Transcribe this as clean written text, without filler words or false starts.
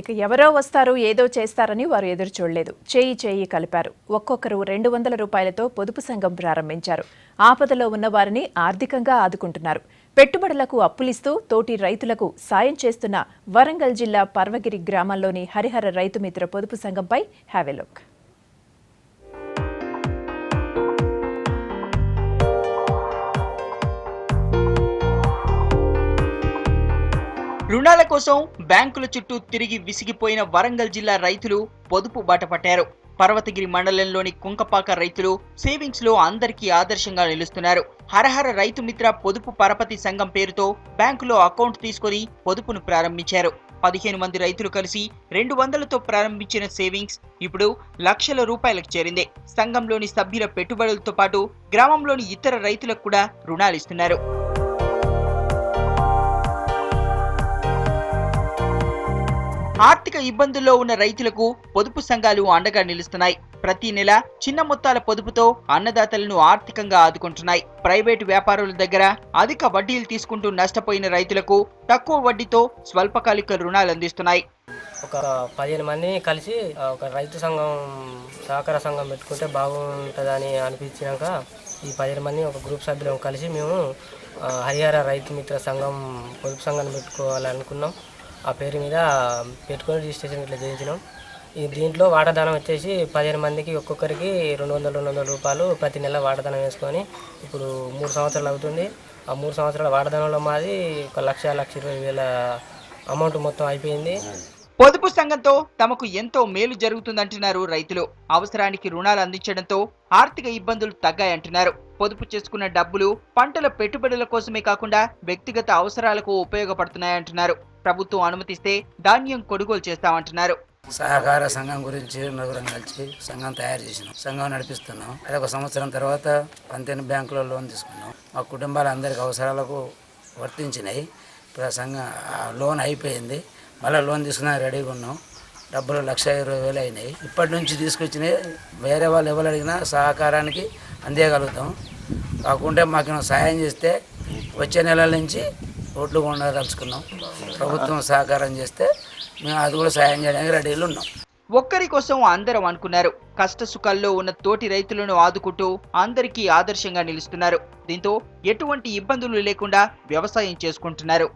ఇక ఎవరో వస్తారు ఏదో చేస్తారని వారు ఎదురు చూడలేదు. చేయి కలిపారు. ఒక్కొక్కరు 200 రూపాయలతో పొదుపు సంఘం ప్రారంభించారు. ఆపదలో ఉన్న వారిని ఆర్థికంగా ఆదుకుంటున్నారు. పెట్టుబడులకు అప్పులిస్తూ తోటి రైతులకు సాయం చేస్తున్న వరంగల్ జిల్లా పర్వగిరి గ్రామంలోని హరిహర రైతు మిత్ర పొదుపు సంఘంపై హ్యావ్ ఎ లుక్. రుణాల కోసం బ్యాంకుల చుట్టూ తిరిగి విసిగిపోయిన వరంగల్ జిల్లా రైతులు పొదుపు బాట పట్టారు. పర్వతగిరి మండలంలోని కుంకపాక రైతులు సేవింగ్స్ లో అందరికీ ఆదర్శంగా నిలుస్తున్నారు. హరహర రైతు మిత్ర పొదుపు పరపతి సంఘం పేరుతో బ్యాంకులో అకౌంట్ తీసుకుని పొదుపును ప్రారంభించారు. 15 మంది రైతులు కలిసి 200తో ప్రారంభించిన సేవింగ్స్ ఇప్పుడు లక్షల రూపాయలకు చేరింది. సంఘంలోని సభ్యుల పెట్టుబడులతో పాటు గ్రామంలోని ఇతర రైతులకు కూడా రుణాలిస్తున్నారు. ఆర్థిక ఇబ్బందుల్లో ఉన్న రైతులకు పొదుపు సంఘాలు అండగా నిలుస్తున్నాయి. ప్రతి నెల చిన్న మొత్తాల పొదుపుతో అన్నదాతలను ఆర్థికంగా ఆదుకుంటున్నాయి. ప్రైవేటు వ్యాపారుల దగ్గర అధిక వడ్డీలు తీసుకుంటూ నష్టపోయిన రైతులకు తక్కువ వడ్డీతో స్వల్పకాలిక రుణాలు అందిస్తున్నాయి. ఒక 15 మంది కలిసి ఒక రైతు సంఘం సహకార సంఘం పెట్టుకుంటే బాగుంటుందని అనిపించినాక ఈ 15 మంది ఒక గ్రూప్ సభ్యులు కలిసి మేము హరిహర రైతు మిత్ర సంఘం పొదుపు సంఘాన్ని పెట్టుకోవాలనుకున్నాం. ఆ పేరు మీద పెట్టుకొని రిజిస్ట్రేషన్ ఇట్లా చేయించినాం. ఈ దీంట్లో వాటాదానం వచ్చేసి 15 మందికి ఒక్కొక్కరికి 200 రూపాయలు ప్రతి నెల వాటాదానం వేసుకొని ఇప్పుడు 3 సంవత్సరాలు అవుతుంది. ఆ 3 సంవత్సరాల వాటాదానంలో మాది 1,20,000 అమౌంట్ మొత్తం అయిపోయింది. పొదుపు సంఘంతో తమకు ఎంతో మేలు జరుగుతుందంటున్నారు రైతులు. అవసరానికి రుణాలు అందించడంతో ఆర్థిక ఇబ్బందులు తగ్గాయంటున్నారు. పొదుపు చేసుకున్న డబ్బులు పంటల పెట్టుబడుల కోసమే కాకుండా వ్యక్తిగత అవసరాలకు ఉపయోగపడుతున్నాయంటున్నారు. ప్రభుత్వం అనుమతిస్తే ధాన్యం కొనుగోలు చేస్తామంటున్నారు. సహకార సంఘం గురించి నలుగురం కలిసి సంఘం తయారు చేసినాం. సంఘం నడిపిస్తున్నాం. అది 1 సంవత్సరం తర్వాత 15 బ్యాంకులో లోన్ తీసుకున్నాం. మా కుటుంబాల అందరికి అవసరాలకు వర్తించినాయి. ఇప్పుడు ఆ సంఘం లోన్ అయిపోయింది. మళ్ళీ లోన్ తీసుకున్నా రెడీగా ఉన్నాం. డబ్బులు 1,20,000 అయినాయి. ఇప్పటి నుంచి తీసుకొచ్చినాయి వేరే వాళ్ళు ఎవరు అడిగినా సహకారానికి అందేయగలుగుతాం. కాకుంటే మాకు సాయం చేస్తే వచ్చే నెలల నుంచి ఓట్లు కొనదలుచుకున్నాం. ప్రభుత్వం సహకారం చేస్తే మేము అది కూడా సాయం చేయడానికి రెడీలు ఉన్నాం. ఒక్కరి కోసం అందరం అనుకున్నారు. కష్ట సుఖాల్లో ఉన్న తోటి రైతులను ఆదుకుంటూ అందరికీ ఆదర్శంగా నిలుస్తున్నారు. దీంతో ఎటువంటి ఇబ్బందులు లేకుండా వ్యవసాయం చేసుకుంటున్నారు.